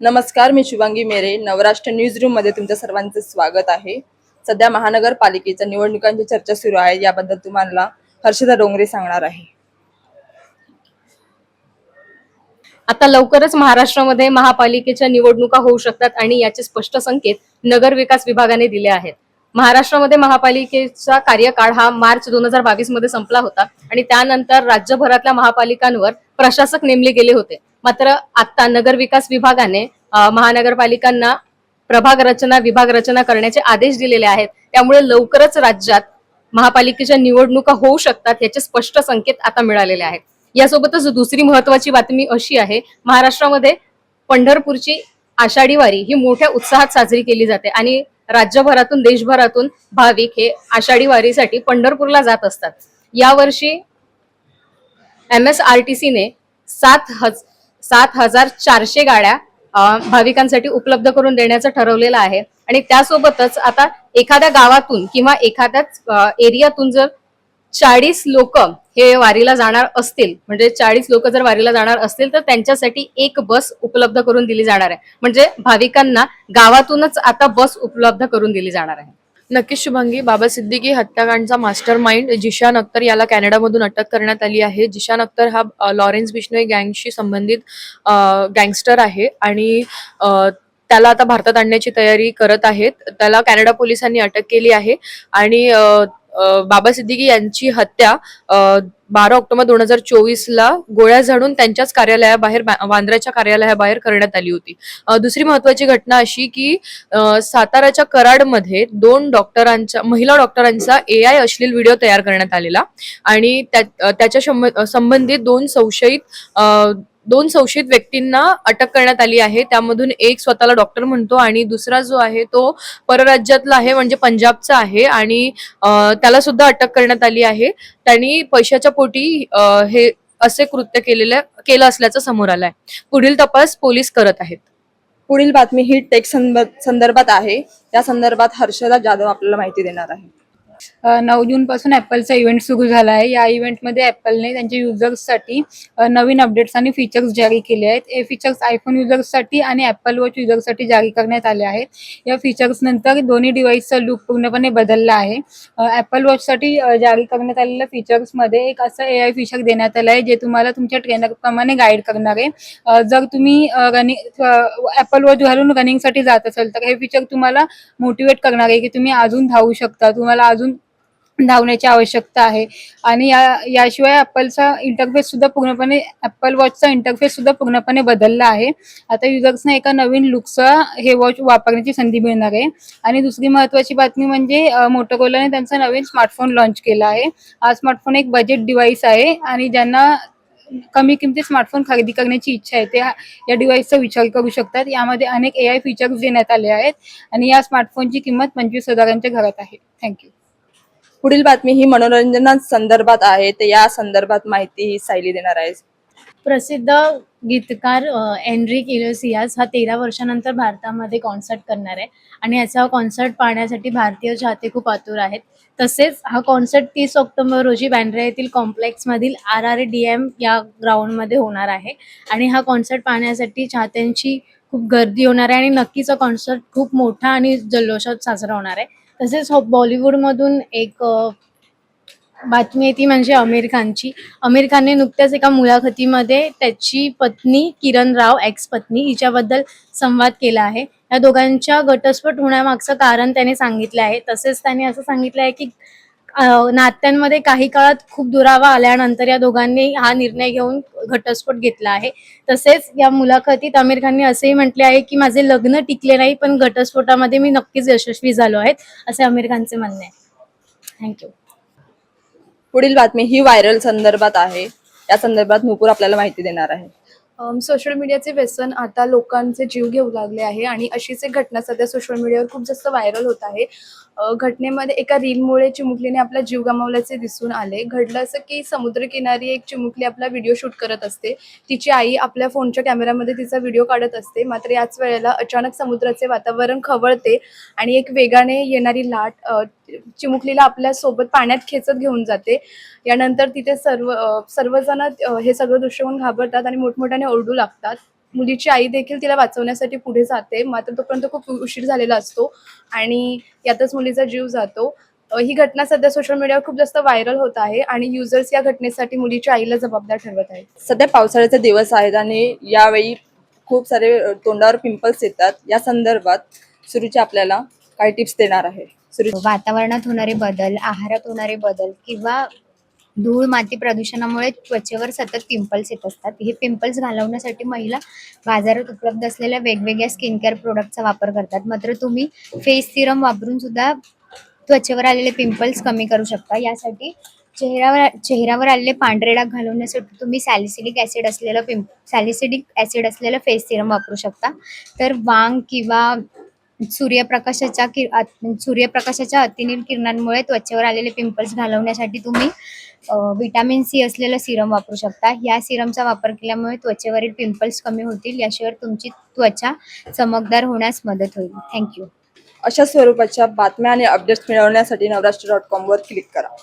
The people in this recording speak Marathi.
नमस्कार, मी शुभांगी मेरे. नवराष्ट्र न्यूज रूम मध्ये तुमच्या सर्वांचे स्वागत आहे. सध्या महानगरपालिकेच्या निवडणुकांची चर्चा सुरू आहे. याबद्दल तुम्हाला हर्षदा डोंगरे सांगणार आहे. आता लवकरच महाराष्ट्रामध्ये महापालिकेच्या निवडणुका होऊ शकतात आणि याचे स्पष्ट संकेत नगर विकास विभागाने दिले आहेत. महाराष्ट्रामध्ये महापालिकेचा कार्यकाळ हा मार्च 2022 मध्ये संपला होता आणि त्यानंतर राज्यभरातल्या महापालिकांवर प्रशासक नेमले गेले होते. मात्र आता नगर विकास विभागाने महानगरपालिकांना विभाग रचना करण्याचे आदेश दिलेले आहेत. त्यामुळे लवकरच राज्यात महापालिकेच्या निवडणुका होऊ शकतात याचे स्पष्ट संकेत आता मिळालेले आहेत. यासोबतच दुसरी महत्वाची बातमी अशी आहे, महाराष्ट्रामध्ये पंढरपूरची आषाढी वारी ही मोठ्या उत्साहात साजरी केली जाते आणि राज्यभरातून देशभरातून भाविक हे आषाढी वारीसाठी पंढरपूरला जात असतात. यावर्षी MSRTCने 7,400 गाड्या भाविकांसाठी उपलब्ध करून देण्याचं ठरवलेलं आहे आणि त्यासोबतच आता एखाद्या गावातून किंवा एखाद्याच एरियातून जर 40 लोक हे वारीला जाणार असतील, म्हणजे 40 लोक जर वारीला जाणार असतील तर त्यांच्यासाठी एक बस उपलब्ध करून दिली जाणार आहे. म्हणजे भाविकांना गावातूनच आता बस उपलब्ध करून दिली जाणार आहे. नक्कीच शुभांगी, बाबा सिद्दीकी हत्याकांडचा मास्टर माइंड जिशान अख्तर याला कॅनडामधून अटक करण्यात आली आहे. जिशान अख्तर हा लॉरेन्स बिश्नोई गँगशी संबंधित गँगस्टर आहे आणि त्याला आता भारतात आणण्याची तयारी करत आहेत. त्याला कॅनडा पोलिसांनी अटक केली आहे आणि बाबा सिद्दीकी यांची हत्या 12 ऑक्टोबर 2024 ला गोळ्या झाडून त्यांच्याच कार्यालयाबाहेर, वांद्र्याच्या कार्यालयाबाहेर करण्यात आली होती. दुसरी महत्वाची घटना अशी की साताराच्या कराडमध्ये महिला डॉक्टरांचा AI अश्लील व्हिडिओ तयार करण्यात आलेला आणि त्याच्या संबंधित दोन संशयित व्यक्तींना अटक करण्यात आली आहे. त्यामधून एक स्वतःला डॉक्टर म्हणतो आणि दुसरा जो आहे तो परराज्यातला आहे, म्हणजे पंजाबचा आहे आणि त्याला सुद्धा अटक करण्यात आली आहे. त्यांनी पैशाच्या पोटी हे असे कृत्य केलं असल्याचं समोर आलंय. पुढील तपास पोलीस करत आहेत. पुढील बातमी ही टेक संदर्भात आहे. या संदर्भात हर्षदा जाधव आपल्याला माहिती देणार आहे. 9 जून पासून ॲपलचा इव्हेंट सुरू झाला आहे. या इव्हेंटमध्ये ॲपलने त्यांच्या युजर्ससाठी नवीन अपडेट्स आणि फीचर्स जारी केले आहेत. हे फीचर्स आयफोन युजर्ससाठी आणि ॲपल वॉच युजर्ससाठी जारी करण्यात आले आहेत. या फीचर्स नंतर दोन्ही डिव्हाइसचा लुक पूर्णपणे बदलला आहे. ॲपल वॉचसाठी जारी करण्यात आलेल्या फीचर्समध्ये एक असं AI फीचर देण्यात आलं आहे जे तुम्हाला तुमच्या ट्रेनरप्रमाणे गाईड करणार आहे. जर तुम्ही ॲपल वॉच घालून रनिंगसाठी जात असाल तर हे फीचर तुम्हाला मोटिवेट करणार आहे की तुम्ही अजून धावू शकता, तुम्हाला अजून धावण्याची आवश्यकता आहे. आणि याशिवाय ॲपल वॉचचा इंटरफेस सुद्धा पूर्णपणे बदलला आहे. आता युजर्सना एका नवीन लुकचा हे वॉच वापरण्याची संधी मिळणार आहे. आणि दुसरी महत्त्वाची बातमी म्हणजे मोटोरोलाने त्यांचा नवीन स्मार्टफोन लॉन्च केला आहे. हा स्मार्टफोन एक बजेट डिव्हाइस आहे आणि ज्यांना कमी किमतीत स्मार्टफोन खरेदी करण्याची इच्छा आहे ते या डिव्हाइसचा विचार करू शकतात. यामध्ये अनेक AI फीचर्स देण्यात आले आहेत आणि या स्मार्टफोनची किंमत 25,000च्या घरात आहे. थँक्यू. पुढील बातमी ही मनोरंजना संदर्भात आहे. तर या संदर्भात माहिती ही सायली देणार आहे. प्रसिद्ध गीतकार एनरिक इग्लेसियास हा 13 वर्षानंतर भारतामध्ये कॉन्सर्ट करणार आहे आणि याचा कॉन्सर्ट पाहण्यासाठी भारतीय चाहते खूप आतुर आहेत. तसेच हा कॉन्सर्ट 30 ऑक्टोबर रोजी बँड्रा येथील कॉम्प्लेक्समधील RRDM या ग्राउंडमध्ये होणार आहे आणि हा कॉन्सर्ट पाहण्यासाठी चाहत्यांची खूप गर्दी होणार आहे आणि नक्कीच हा कॉन्सर्ट खूप मोठा आणि जल्लोषात साजरा होणार आहे. तसेच बॉलिवूडमधून एक बातमी आहे ती म्हणजे आमिर खानची. आमिर खानने नुकत्याच एका मुलाखतीमध्ये त्याची पत्नी किरण राव, एक्स पत्नी, हिच्याबद्दल संवाद केला आहे. या दोघांच्या घटस्फोट होण्यामागचं कारण त्याने सांगितलं आहे. तसेच त्याने असं सांगितलं आहे की नात्यांमध्ये काही काळात खूप दुरावा आल्यानंतर या दोघांनी हा निर्णय घेऊन घटस्फोट घेतला आहे. तसेच या मुलाखतीत आमिर खानने असेही म्हटले आहे की माझे लग्न टिकले नाही पण घटस्फोटामध्ये मी नक्कीच यशस्वी झालो आहे, असे आमिर खानचे म्हणणे आहे. थँक्यू. पुढील बातमी ही व्हायरल संदर्भात आहे. या संदर्भात नुपूर आपल्याला माहिती देणार आहे. सोशल मीडियाचे व्यसन आता लोकांचे जीव घेऊ लागले आहे आणि अशीच एक घटना सध्या सोशल मीडियावर खूप जास्त व्हायरल होत आहे. घटनेमध्ये एका रीलमुळे चिमुकलीने आपला जीव गमावल्याचे दिसून आले. घडलं असं की समुद्रकिनारी एक चिमुकली आपला व्हिडिओ शूट करत असते. तिची आई आपल्या फोनच्या कॅमेऱ्यामध्ये तिचा व्हिडिओ काढत असते. मात्र याच वेळेला अचानक समुद्राचे वातावरण खवळते आणि एक वेगाने येणारी लाट चिमुकलीला आपल्या सोबत पाण्यात खेचत घेऊन जाते. यानंतर तिथे सर्वजण हे सगळं दृश्य होऊन घाबरतात आणि मोठमोठ्याने ओरडू लागतात. मुलीची आई देखील तिला वाचवण्यासाठी पुढे जाते, मात्र तोपर्यंत खूप उशीर झालेला असतो आणि यातच मुलीचा जीव जातो. ही घटना सध्या सोशल मीडियावर खूप जास्त व्हायरल होत आहे आणि युजर्स या घटनेसाठी मुलीच्या आईला जबाबदार ठरवत आहेत. सध्या पावसाळ्याचे दिवस आहेत आणि यावेळी खूप सारे तोंडावर पिंपल्स येतात. या संदर्भात सुरुची आपल्याला काही टिप्स देणार आहे. सुरुची. वातावरणात होणारे बदल, आहारात होणारे बदल किंवा धूळ माती प्रदूषणामुळे त्वचेवर सतत पिंपल्स येत असतात. हे पिंपल्स घालवण्यासाठी महिला बाजारात उपलब्ध असलेल्या वेगवेगळ्या स्किन केअर प्रोडक्टचा वापर करतात. मात्र तुम्ही फेस सिरम वापरून सुद्धा त्वचेवर आलेले पिंपल्स कमी करू शकता. यासाठी चेहऱ्यावर आलेले पांढरे डाग घालवण्यासाठी तुम्ही सॅलिसिलिक ॲसिड असलेलं फेस सिरम वापरू शकता. तर वांग किंवा सूर्यप्रकाशाच्या अतिनील किरणांमुळे त्वचेवर आलेले पिंपल्स घालवण्यासाठी तुम्ही व्हिटॅमिन सी असलेलं सिरम वापरू शकता. या सिरमचा वापर केल्यामुळे त्वचेवरील पिंपल्स कमी होतील. याशिवाय तुमची त्वचा चमकदार होण्यास मदत होईल. थँक्यू. अशा स्वरूपाच्या बातम्या आणि अपडेट्स मिळवण्यासाठी नवराष्ट्र.com वर क्लिक करा.